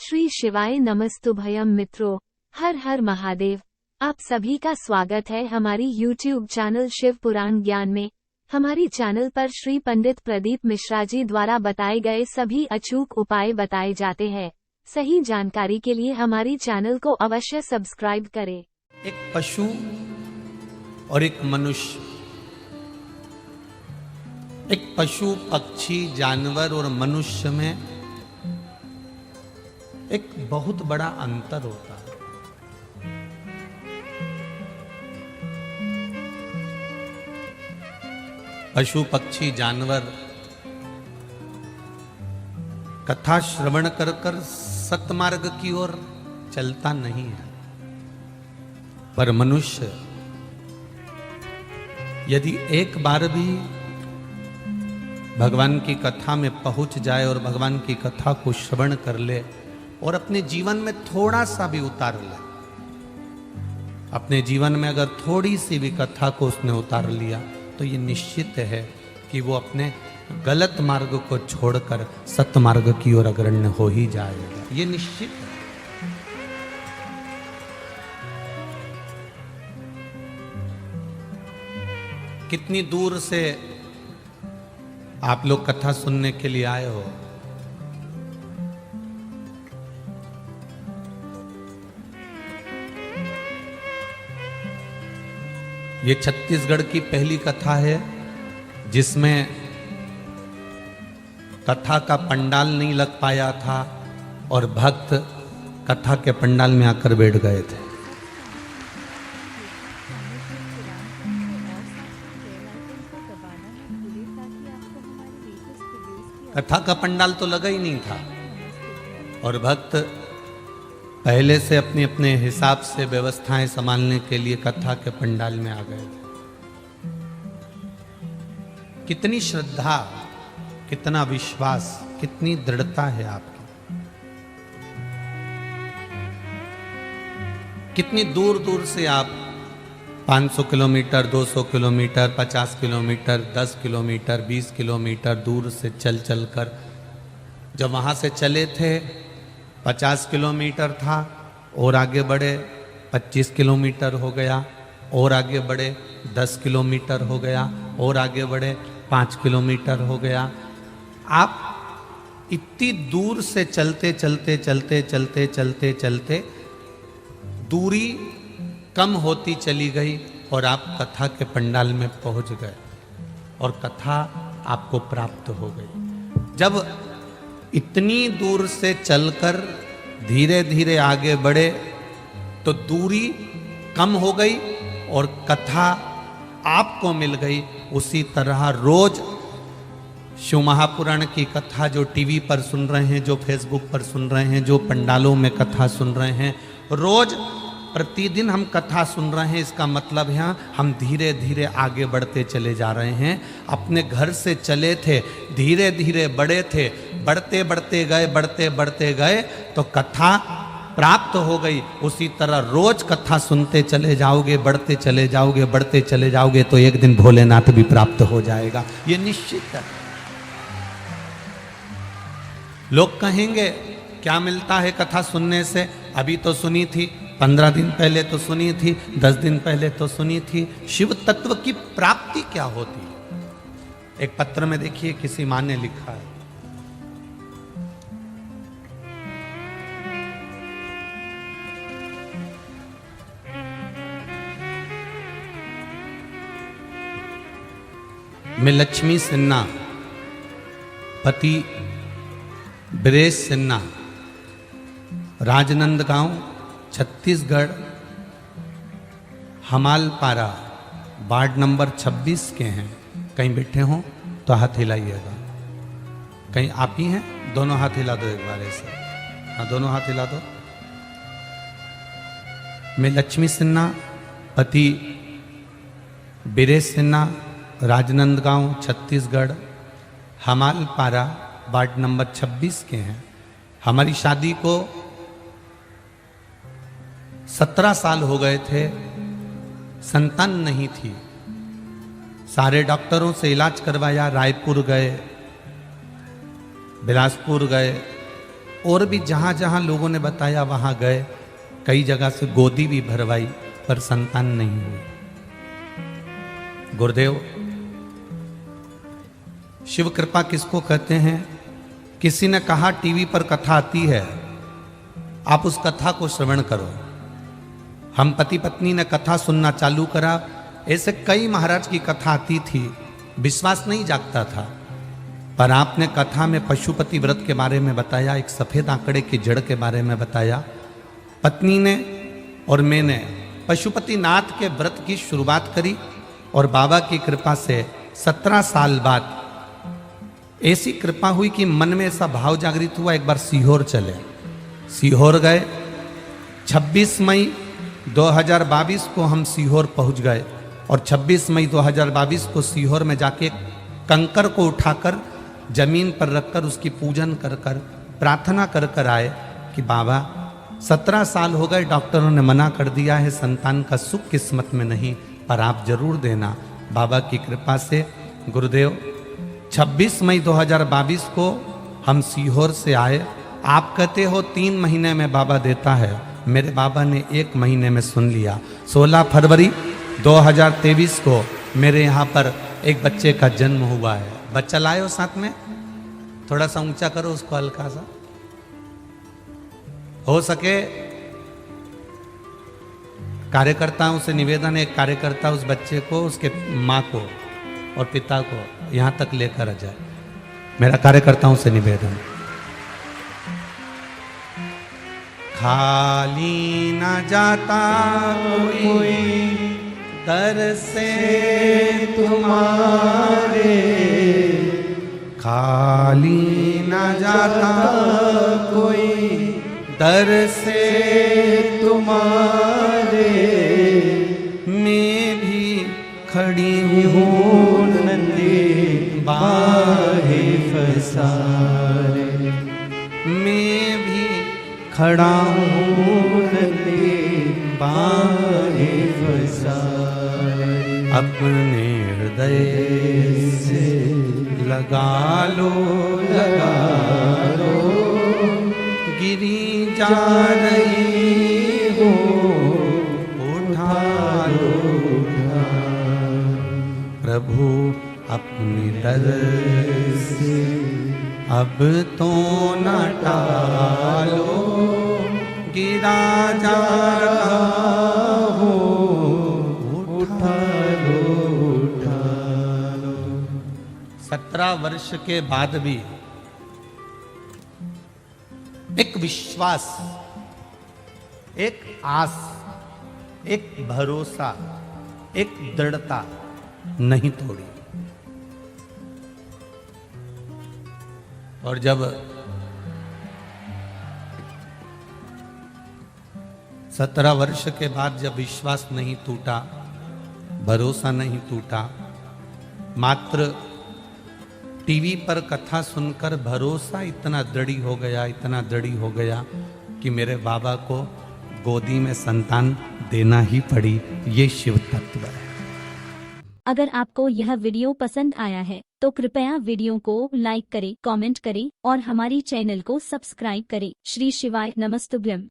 श्री शिवाय नमस्तुभयम मित्रों, हर हर महादेव। आप सभी का स्वागत है हमारी YouTube चैनल शिव पुराण ज्ञान में। हमारी चैनल पर श्री पंडित प्रदीप मिश्रा जी द्वारा बताए गए सभी अचूक उपाय बताए जाते हैं। सही जानकारी के लिए हमारी चैनल को अवश्य सब्सक्राइब करें। एक पशु और एक मनुष्य, एक पशु पक्षी जानवर और मनुष्य में एक बहुत बड़ा अंतर होता है। पशु पक्षी जानवर कथा श्रवण कर कर सतमार्ग की ओर चलता नहीं है, पर मनुष्य यदि एक बार भी भगवान की कथा में पहुंच जाए और भगवान की कथा को श्रवण कर ले और अपने जीवन में थोड़ा सा भी उतार ले, अपने जीवन में अगर थोड़ी सी भी कथा को उसने उतार लिया तो ये निश्चित है कि वो अपने गलत मार्ग को छोड़कर सतमार्ग की ओर अग्रण्य हो ही जाएगा। ये निश्चित है। कितनी दूर से आप लोग कथा सुनने के लिए आए हो? ये छत्तीसगढ़ की पहली कथा है जिसमें कथा का पंडाल नहीं लग पाया था और भक्त कथा के पंडाल में आकर बैठ गए थे। कथा का पंडाल तो लगा ही नहीं था और भक्त पहले से अपने अपने हिसाब से व्यवस्थाएं संभालने के लिए कथा के पंडाल में आ गए थे। कितनी श्रद्धा, कितना विश्वास, कितनी दृढ़ता है आपकी। कितनी दूर दूर से आप 500 kilometre, 200 kilometre, 50 kilometre, 10 kilometre, 20 kilometre दूर से चल चल कर, जब वहां से चले थे 50 किलोमीटर था और आगे बढ़े 25 किलोमीटर हो गया और आगे बढ़े 10 किलोमीटर हो गया और आगे बढ़े 5 किलोमीटर हो गया। आप इतनी दूर से चलते चलते चलते चलते चलते चलते दूरी कम होती चली गई और आप कथा के पंडाल में पहुंच गए और कथा आपको प्राप्त हो गई। जब इतनी दूर से चलकर धीरे धीरे आगे बढ़े तो दूरी कम हो गई और कथा आपको मिल गई। उसी तरह रोज शिव महापुराण की कथा जो टीवी पर सुन रहे हैं, जो फेसबुक पर सुन रहे हैं, जो पंडालों में कथा सुन रहे हैं, रोज प्रतिदिन हम कथा सुन रहे हैं। इसका मतलब है हम धीरे धीरे आगे बढ़ते चले जा रहे हैं। अपने घर से चले थे, धीरे धीरे बढ़े थे, बढ़ते बढ़ते गए, बढ़ते बढ़ते गए तो कथा प्राप्त हो गई। उसी तरह रोज कथा सुनते चले जाओगे, बढ़ते चले जाओगे, बढ़ते चले जाओगे तो एक दिन भोलेनाथ भी प्राप्त हो जाएगा। ये निश्चित है। लोग कहेंगे क्या मिलता है कथा सुनने से? अभी तो सुनी थी, 15 दिन पहले तो सुनी थी, 10 दिन पहले तो सुनी थी। शिव तत्व की प्राप्ति क्या होती है? एक पत्र में देखिए किसी मां ने लिखा है, मैं लक्ष्मी सिन्हा, पति ब्रेश सिन्हा, राजनंदगांव छत्तीसगढ़, हमालपारा वार्ड नंबर 26 के हैं। कहीं बैठे हों तो हाथ हिलाइएगा। कहीं आप ही हैं? दोनों हाथ हिला दो एक बार ऐसे। हाँ, दोनों हाथ हिला दो। मैं लक्ष्मी सिन्हा, पति बीरेश सिन्हा, राजनंदगांव छत्तीसगढ़, हमालपारा वार्ड नंबर 26 के हैं। हमारी शादी को 17 साल हो गए थे, संतान नहीं थी। सारे डॉक्टरों से इलाज करवाया, रायपुर गए, बिलासपुर गए, और भी जहां जहां लोगों ने बताया वहां गए, कई जगह से गोदी भी भरवाई पर संतान नहीं हुई। गुरुदेव, शिव कृपा किसको कहते हैं? किसी ने कहा टीवी पर कथा आती है, आप उस कथा को श्रवण करो। हम पति पत्नी ने कथा सुनना चालू करा। ऐसे कई महाराज की कथा आती थी, विश्वास नहीं जागता था। पर आपने कथा में पशुपति व्रत के बारे में बताया, एक सफेद आंकड़े की जड़ के बारे में बताया। पत्नी ने और मैंने पशुपति नाथ के व्रत की शुरुआत करी और बाबा की कृपा से 17 साल बाद ऐसी कृपा हुई कि मन में ऐसा भाव जागृत हुआ, एक बार सीहोर चले। सीहोर गए। 26 मई 2022 को हम सीहोर पहुंच गए और 26 मई 2022 को सीहोर में जाके कंकर को उठाकर जमीन पर रखकर उसकी पूजन कर कर प्रार्थना कर कर आए कि बाबा 17 साल हो गए, डॉक्टरों ने मना कर दिया है, संतान का सुख किस्मत में नहीं, पर आप जरूर देना। बाबा की कृपा से गुरुदेव 26 मई 2022 को हम सीहोर से आए। आप कहते हो 3 महीने में बाबा देता है, मेरे बाबा ने 1 महीने में सुन लिया। 16 फरवरी 2023 को मेरे यहाँ पर एक बच्चे का जन्म हुआ है। बच्चा लाए हो साथ में? थोड़ा सा ऊंचा करो उसको, हल्का सा हो सके। कार्यकर्ताओं से निवेदन है, एक कार्यकर्ता उस बच्चे को, उसके माँ को और पिता को यहां तक लेकर आ जाए। मेरा कार्यकर्ताओं से निवेदन। खाली न जाता कोई दर से तुम्हारे, खाली न जाता कोई दर से तुम्हारे, मैं भी खड़ी हूँ नंदी बाहे फसारे, मैं भी खड़ा हूँ नंदी बाहे फसारे। अपने हृदय से लगा लो गिरी जा रही हो, उठा लो प्रभु अपनी डर से, अब तो न टालो, गिरा जा रहा हो, उठा लो। 17 वर्ष के बाद भी एक विश्वास, एक आस, एक भरोसा, एक दृढ़ता नहीं तोड़ी। और जब 17 वर्ष के बाद जब विश्वास नहीं टूटा, भरोसा नहीं टूटा, मात्र टीवी पर कथा सुनकर भरोसा इतना दृढ़ हो गया, इतना दृढ़ हो गया कि मेरे बाबा को गोदी में संतान देना ही पड़ी। ये शिव तत्व है। अगर आपको यह वीडियो पसंद आया है तो कृपया वीडियो को लाइक करें, कमेंट करें और हमारी चैनल को सब्सक्राइब करें। श्री शिवाय नमस्तुभ्यम।